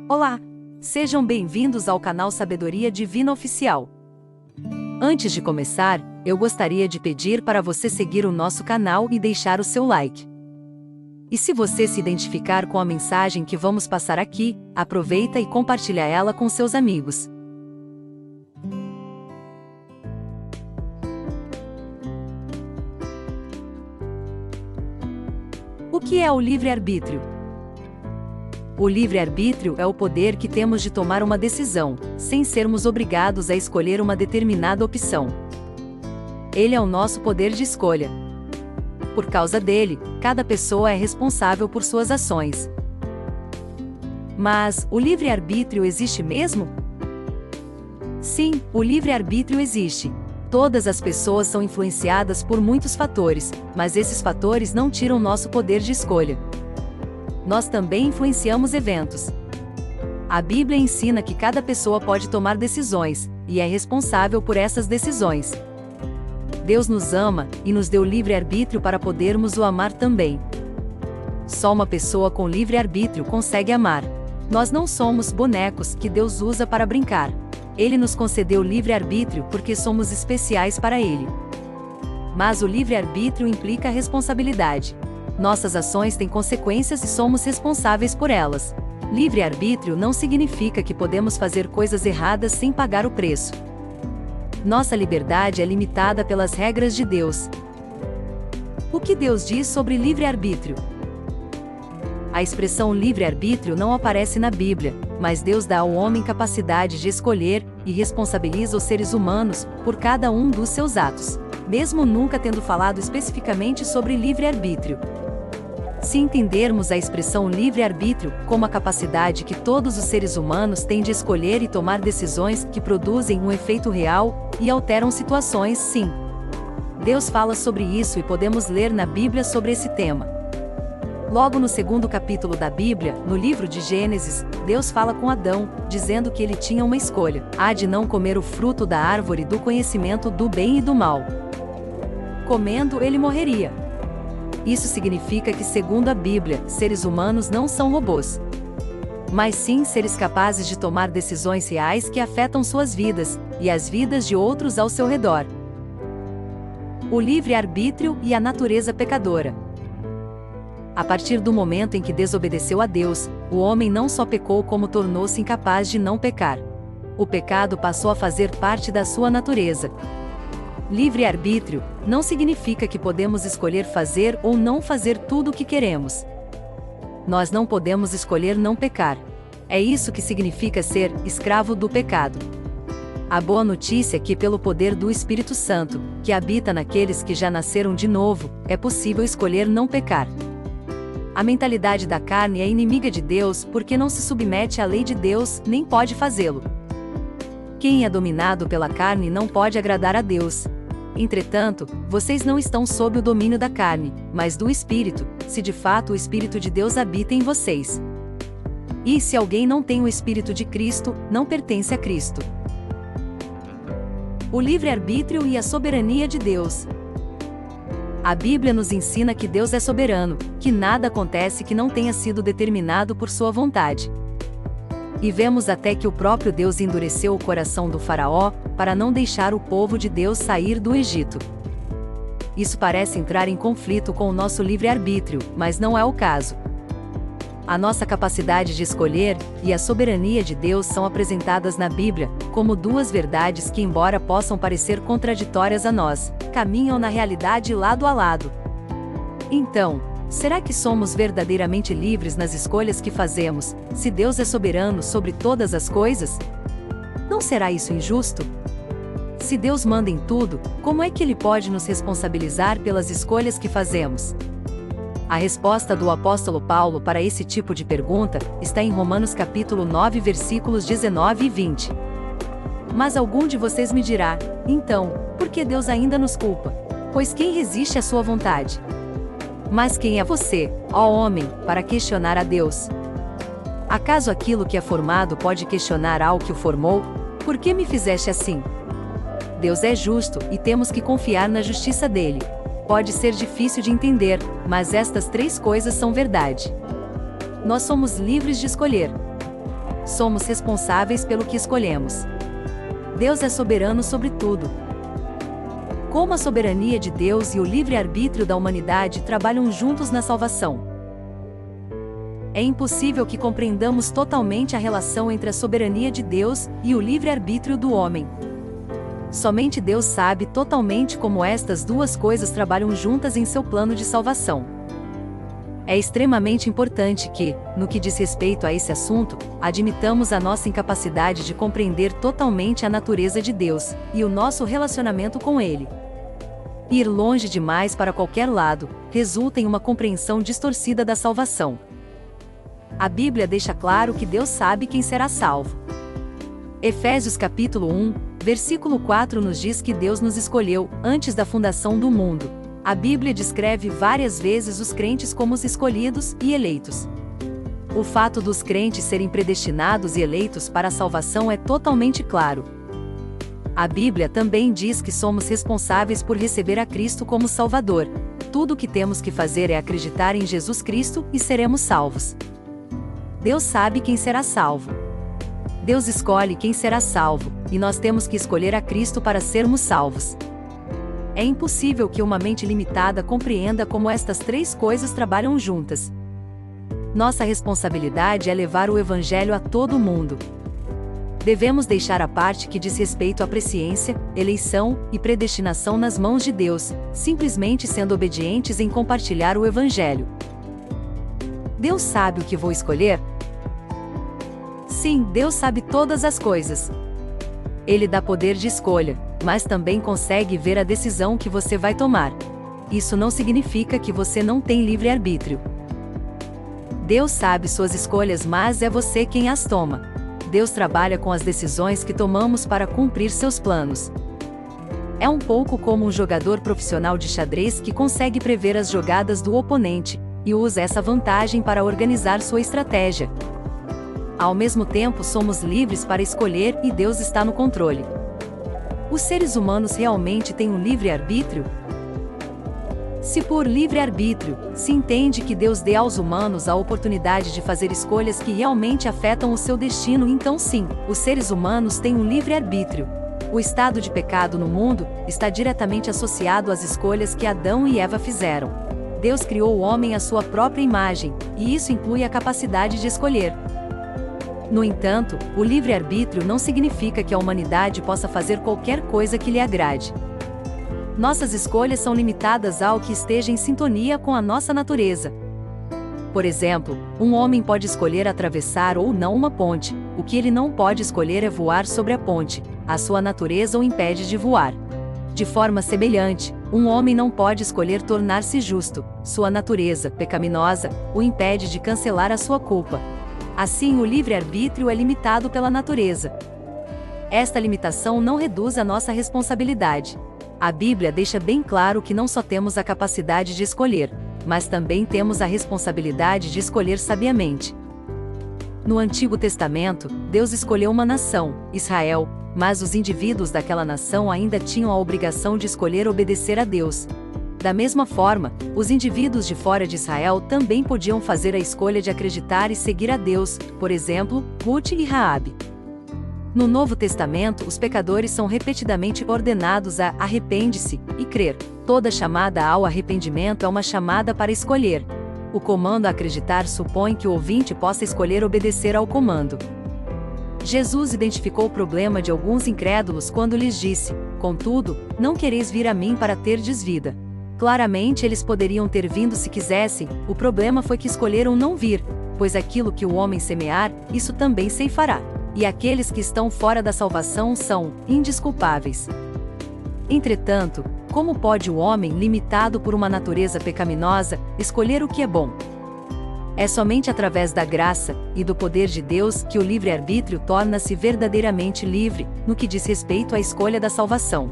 Olá! Sejam bem-vindos ao canal Sabedoria Divina Oficial. Antes de começar, eu gostaria de pedir para você seguir o nosso canal e deixar o seu like. E se você se identificar com a mensagem que vamos passar aqui, aproveita e compartilha ela com seus amigos. O que é o livre-arbítrio? O livre-arbítrio é o poder que temos de tomar uma decisão, sem sermos obrigados a escolher uma determinada opção. Ele é o nosso poder de escolha. Por causa dele, cada pessoa é responsável por suas ações. Mas, o livre-arbítrio existe mesmo? Sim, o livre-arbítrio existe. Todas as pessoas são influenciadas por muitos fatores, mas esses fatores não tiram nosso poder de escolha. Nós também influenciamos eventos. A Bíblia ensina que cada pessoa pode tomar decisões, e é responsável por essas decisões. Deus nos ama, e nos deu livre-arbítrio para podermos o amar também. Só uma pessoa com livre-arbítrio consegue amar. Nós não somos bonecos que Deus usa para brincar. Ele nos concedeu livre-arbítrio porque somos especiais para Ele. Mas o livre-arbítrio implica responsabilidade. Nossas ações têm consequências e somos responsáveis por elas. Livre-arbítrio não significa que podemos fazer coisas erradas sem pagar o preço. Nossa liberdade é limitada pelas regras de Deus. O que Deus diz sobre livre-arbítrio? A expressão livre-arbítrio não aparece na Bíblia, mas Deus dá ao homem capacidade de escolher e responsabiliza os seres humanos por cada um dos seus atos, mesmo nunca tendo falado especificamente sobre livre-arbítrio. Se entendermos a expressão livre-arbítrio como a capacidade que todos os seres humanos têm de escolher e tomar decisões que produzem um efeito real e alteram situações, sim. Deus fala sobre isso e podemos ler na Bíblia sobre esse tema. Logo no segundo capítulo da Bíblia, no livro de Gênesis, Deus fala com Adão, dizendo que ele tinha uma escolha: a de não comer o fruto da árvore do conhecimento do bem e do mal. Comendo, ele morreria. Isso significa que, segundo a Bíblia, seres humanos não são robôs, mas sim seres capazes de tomar decisões reais que afetam suas vidas, e as vidas de outros ao seu redor. O livre-arbítrio e a natureza pecadora. A partir do momento em que desobedeceu a Deus, o homem não só pecou como tornou-se incapaz de não pecar. O pecado passou a fazer parte da sua natureza. Livre-arbítrio não significa que podemos escolher fazer ou não fazer tudo o que queremos. Nós não podemos escolher não pecar. É isso que significa ser escravo do pecado. A boa notícia é que, pelo poder do Espírito Santo, que habita naqueles que já nasceram de novo, é possível escolher não pecar. A mentalidade da carne é inimiga de Deus porque não se submete à lei de Deus, nem pode fazê-lo. Quem é dominado pela carne não pode agradar a Deus. Entretanto, vocês não estão sob o domínio da carne, mas do Espírito, se de fato o Espírito de Deus habita em vocês. E se alguém não tem o Espírito de Cristo, não pertence a Cristo. O livre-arbítrio e a soberania de Deus. A Bíblia nos ensina que Deus é soberano, que nada acontece que não tenha sido determinado por sua vontade. E vemos até que o próprio Deus endureceu o coração do faraó, para não deixar o povo de Deus sair do Egito. Isso parece entrar em conflito com o nosso livre-arbítrio, mas não é o caso. A nossa capacidade de escolher e a soberania de Deus são apresentadas na Bíblia como duas verdades que, embora possam parecer contraditórias a nós, caminham na realidade lado a lado. Então, será que somos verdadeiramente livres nas escolhas que fazemos, se Deus é soberano sobre todas as coisas? Não será isso injusto? Se Deus manda em tudo, como é que Ele pode nos responsabilizar pelas escolhas que fazemos? A resposta do apóstolo Paulo para esse tipo de pergunta está em Romanos capítulo 9, versículos 19 e 20. Mas algum de vocês me dirá: então, por que Deus ainda nos culpa? Pois quem resiste à sua vontade? Mas quem é você, ó homem, para questionar a Deus? Acaso aquilo que é formado pode questionar ao que o formou? Por que me fizeste assim? Deus é justo, e temos que confiar na justiça dele. Pode ser difícil de entender, mas estas três coisas são verdade. Nós somos livres de escolher. somos responsáveis pelo que escolhemos. Deus é soberano sobre tudo. Como a soberania de Deus e o livre-arbítrio da humanidade trabalham juntos na salvação? É impossível que compreendamos totalmente a relação entre a soberania de Deus e o livre-arbítrio do homem. Somente Deus sabe totalmente como estas duas coisas trabalham juntas em seu plano de salvação. É extremamente importante que, no que diz respeito a esse assunto, admitamos a nossa incapacidade de compreender totalmente a natureza de Deus e o nosso relacionamento com Ele. Ir longe demais para qualquer lado resulta em uma compreensão distorcida da salvação. A Bíblia deixa claro que Deus sabe quem será salvo. Efésios capítulo 1, versículo 4 nos diz que Deus nos escolheu antes da fundação do mundo. A Bíblia descreve várias vezes os crentes como os escolhidos e eleitos. O fato dos crentes serem predestinados e eleitos para a salvação é totalmente claro. A Bíblia também diz que somos responsáveis por receber a Cristo como Salvador. Tudo o que temos que fazer é acreditar em Jesus Cristo e seremos salvos. Deus sabe quem será salvo. Deus escolhe quem será salvo, e nós temos que escolher a Cristo para sermos salvos. É impossível que uma mente limitada compreenda como estas três coisas trabalham juntas. Nossa responsabilidade é levar o Evangelho a todo mundo. Devemos deixar a parte que diz respeito à presciência, eleição e predestinação nas mãos de Deus, simplesmente sendo obedientes em compartilhar o Evangelho. Deus sabe o que vou escolher? Sim, Deus sabe todas as coisas. Ele dá poder de escolha, mas também consegue ver a decisão que você vai tomar. Isso não significa que você não tem livre-arbítrio. Deus sabe suas escolhas, mas é você quem as toma. Deus trabalha com as decisões que tomamos para cumprir seus planos. É um pouco como um jogador profissional de xadrez que consegue prever as jogadas do oponente e usa essa vantagem para organizar sua estratégia. Ao mesmo tempo, somos livres para escolher e Deus está no controle. Os seres humanos realmente têm um livre-arbítrio? Se por livre-arbítrio se entende que Deus dê aos humanos a oportunidade de fazer escolhas que realmente afetam o seu destino, então sim, os seres humanos têm um livre-arbítrio. O estado de pecado no mundo está diretamente associado às escolhas que Adão e Eva fizeram. Deus criou o homem à sua própria imagem, e isso inclui a capacidade de escolher. No entanto, o livre-arbítrio não significa que a humanidade possa fazer qualquer coisa que lhe agrade. Nossas escolhas são limitadas ao que esteja em sintonia com a nossa natureza. Por exemplo, um homem pode escolher atravessar ou não uma ponte. O que ele não pode escolher é voar sobre a ponte. A sua natureza o impede de voar. De forma semelhante, um homem não pode escolher tornar-se justo. Sua natureza, pecaminosa, o impede de cancelar a sua culpa. Assim, o livre-arbítrio é limitado pela natureza. Esta limitação não reduz a nossa responsabilidade. A Bíblia deixa bem claro que não só temos a capacidade de escolher, mas também temos a responsabilidade de escolher sabiamente. No Antigo Testamento, Deus escolheu uma nação, Israel, mas os indivíduos daquela nação ainda tinham a obrigação de escolher obedecer a Deus. Da mesma forma, os indivíduos de fora de Israel também podiam fazer a escolha de acreditar e seguir a Deus, por exemplo, Ruth e Raabe. No Novo Testamento, os pecadores são repetidamente ordenados a arrepende-se e crer. Toda chamada ao arrependimento é uma chamada para escolher. O comando a acreditar supõe que o ouvinte possa escolher obedecer ao comando. Jesus identificou o problema de alguns incrédulos quando lhes disse: "Contudo, não quereis vir a mim para terdes vida." Claramente eles poderiam ter vindo se quisessem, o problema foi que escolheram não vir, pois aquilo que o homem semear, isso também ceifará. E aqueles que estão fora da salvação são indesculpáveis. Entretanto, como pode o homem, limitado por uma natureza pecaminosa, escolher o que é bom? É somente através da graça e do poder de Deus que o livre-arbítrio torna-se verdadeiramente livre, no que diz respeito à escolha da salvação.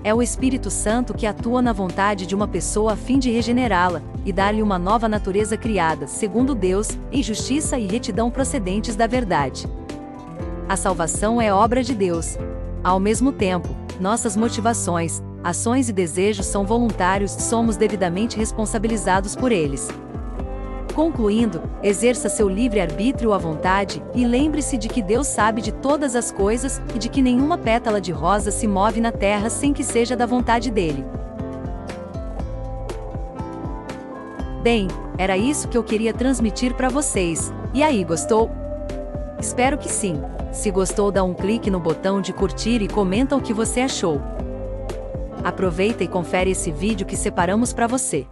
É o Espírito Santo que atua na vontade de uma pessoa a fim de regenerá-la e dar-lhe uma nova natureza criada, segundo Deus, em justiça e retidão procedentes da verdade. A salvação é obra de Deus. Ao mesmo tempo, nossas motivações, ações e desejos são voluntários e somos devidamente responsabilizados por eles. Concluindo, exerça seu livre-arbítrio à vontade, e lembre-se de que Deus sabe de todas as coisas, e de que nenhuma pétala de rosa se move na terra sem que seja da vontade dele. Bem, era isso que eu queria transmitir para vocês. E aí, gostou? Espero que sim. Se gostou, dá um clique no botão de curtir e comenta o que você achou. Aproveita e confere esse vídeo que separamos para você.